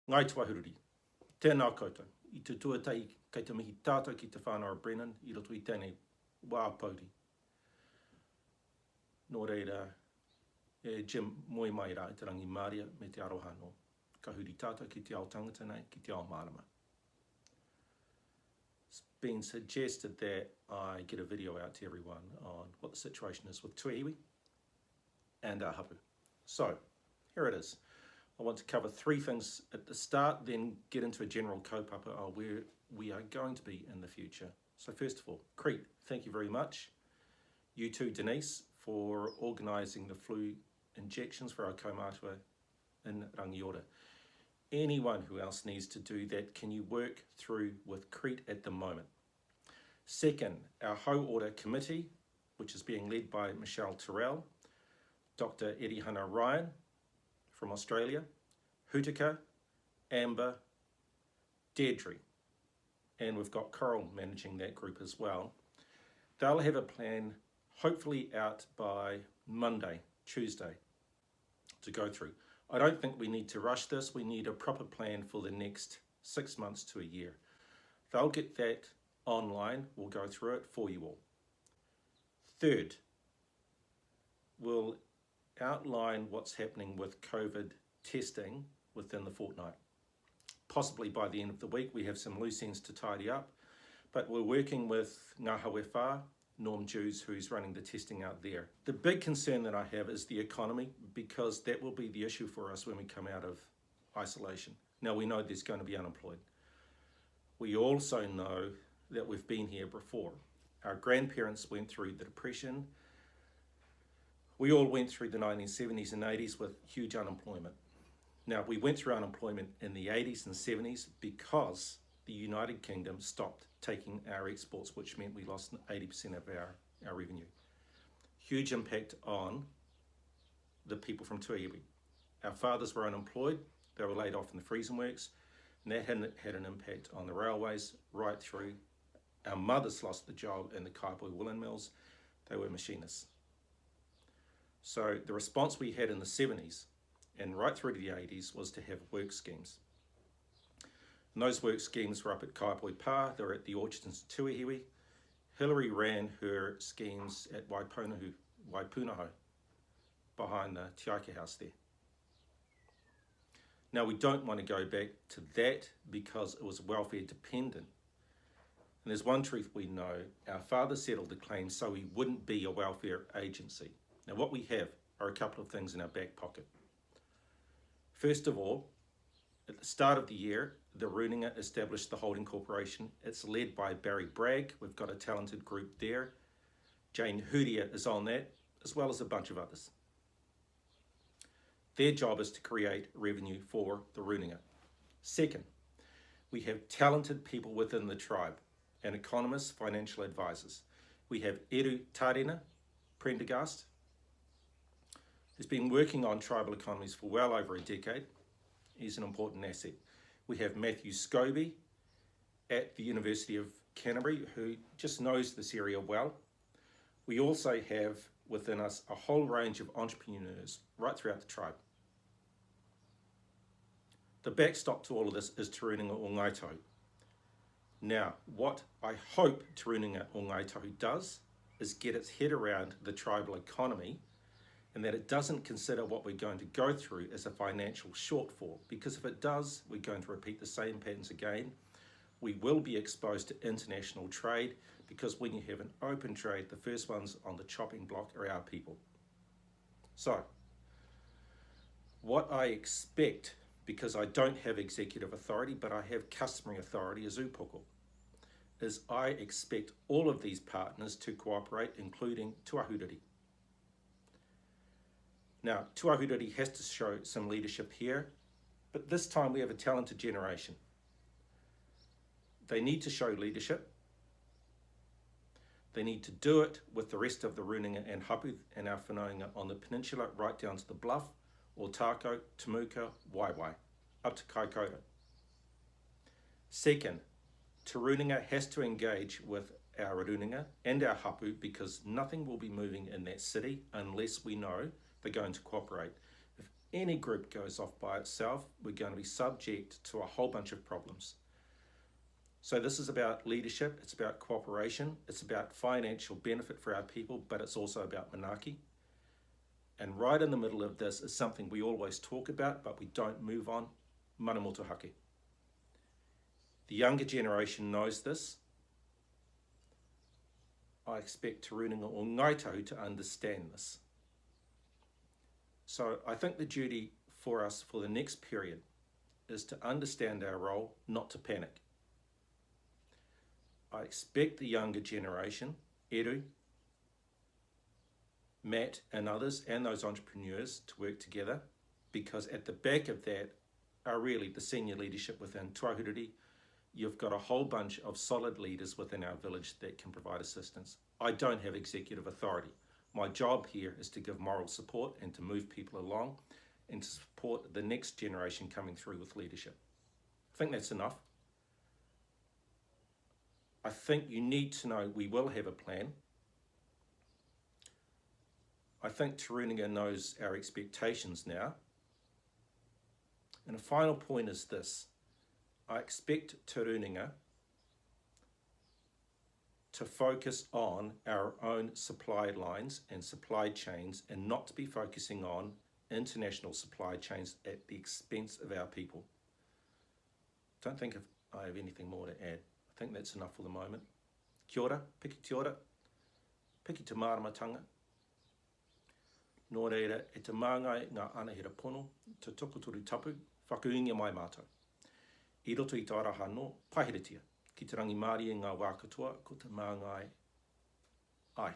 Ngai Tuahuriri, tēnā koutou, I te tuatai kei te mihi tātou ki te whānau Brennan, I roto I tēnei wā pauri. Nō reira, Jim moi mai rā I te rangi Māria me te aroha no. Ka huri tātou ki te ao tangata nei, ki te ao marama. It's been suggested that I get a video out to everyone on what the situation is with Tuahuriri and our hapu. So, here it is. I want to cover three things at the start, then get into a general kaupapa on where we are going to be in the future. So first of all, Crete, thank you very much. You too, Denise, for organising the flu injections for our kaumātua in Rangiora. Anyone who else needs to do that, can you work through with Crete at the moment? Second, our Hau Ora Committee, which is being led by Michelle Terrell, Dr. Erihana Ryan from Australia, Hutika, Amber, Deirdre, and we've got Coral managing that group as well. They'll have a plan hopefully out by Monday, Tuesday, to go through. I don't think we need to rush this. We need a proper plan for the next 6 months to a year. They'll get that online. We'll go through it for you all. Third, we'll outline what's happening with COVID testing within the fortnight. Possibly by the end of the week, we have some loose ends to tidy up, but we're working with Ngā Hawewha, Norm Jews, who's running the testing out there. The big concern that I have is the economy, because that will be the issue for us when we come out of isolation. Now, we know there's going to be unemployed. We also know that we've been here before. Our grandparents went through the Depression. We all went through the 1970s and 80s with huge unemployment. Now, we went through unemployment in the 80s and 70s because the United Kingdom stopped taking our exports, which meant we lost 80% of our revenue. Huge impact on the people from Tuahuriri. Our fathers were unemployed, they were laid off in the freezing works, and that had an impact on the railways right through. Our mothers lost the job in the Kaipoi woolen mills, they were machinists. So the response we had in the 70s and right through to the 80s was to have work schemes. And those work schemes were up at Kaipoi Pa, they were at the orchards in Tuahuriri. Hillary ran her schemes at Waipunaho, behind the Tiaika house there. Now, we don't want to go back to that because it was welfare dependent. And there's one truth we know, our father settled the claim so we wouldn't be a welfare agency. Now, what we have are a couple of things in our back pocket. First of all, at the start of the year, the Runinga established the holding corporation. It's led by Barry Bragg. We've got a talented group there. Jane Hudia is on that, as well as a bunch of others. Their job is to create revenue for the Runinga. Second, we have talented people within the tribe, and economists, financial advisors. We have Eru Tarena Prendergast, who's been working on tribal economies for well over a decade. He's an important asset. We have Matthew Scobie at the University of Canterbury, who just knows this area well. We also have within us a whole range of entrepreneurs right throughout the tribe. The backstop to all of this is Te Runinga o Ngai Tohu. Now, what I hope Te Runinga o Ngai Tohu does is get its head around the tribal economy, and that it doesn't consider what we're going to go through as a financial shortfall, because if it does, we're going to repeat the same patterns again. We will be exposed to international trade, because when you have an open trade, the first ones on the chopping block are our people. So, what I expect, because I don't have executive authority, but I have customary authority as upoko, is I expect all of these partners to cooperate, including Tuahuriri. Now, Tuahuriri has to show some leadership here, but this time we have a talented generation. They need to show leadership. They need to do it with the rest of the Runinga and Hapu and our whanaunga on the peninsula, right down to the Bluff, Otako, Temuka, Waiwai, up to Kaikoura. Second, Te Runinga has to engage with our Runinga and our Hapu, because nothing will be moving in that city unless we know they're going to cooperate. any group goes off by itself, we're going to be subject to a whole bunch of problems. So this is about leadership, it's about cooperation, it's about financial benefit for our people, but it's also about manaaki. And right in the middle of this is something we always talk about, but we don't move on, mana motuhake. The younger generation knows this. I expect Te Rūninga o Ngai to understand this. So I think the duty for us for the next period is to understand our role, not to panic. I expect the younger generation, Eru, Matt and others, and those entrepreneurs to work together, because at the back of that are really the senior leadership within Tuahuriri. You've got a whole bunch of solid leaders within our village that can provide assistance. I don't have executive authority. My job here is to give moral support and to move people along and to support the next generation coming through with leadership. I think that's enough. I think you need to know we will have a plan. I think Te Rūninga knows our expectations now. And a final point is this. I expect Te Rūninga to focus on our own supply lines and supply chains and not to be focusing on international supply chains at the expense of our people. Don't think I have anything more to add. I think that's enough for the moment. Kia ora, piki te māramatanga. Nō reira, e te māngai ngā anahera pono, te tokoturu tapu, whakaungia mai mātou. I roto i tā raha no, paheretia, ki te rangi Māori e ngā wā katoa, ko te māngai ai.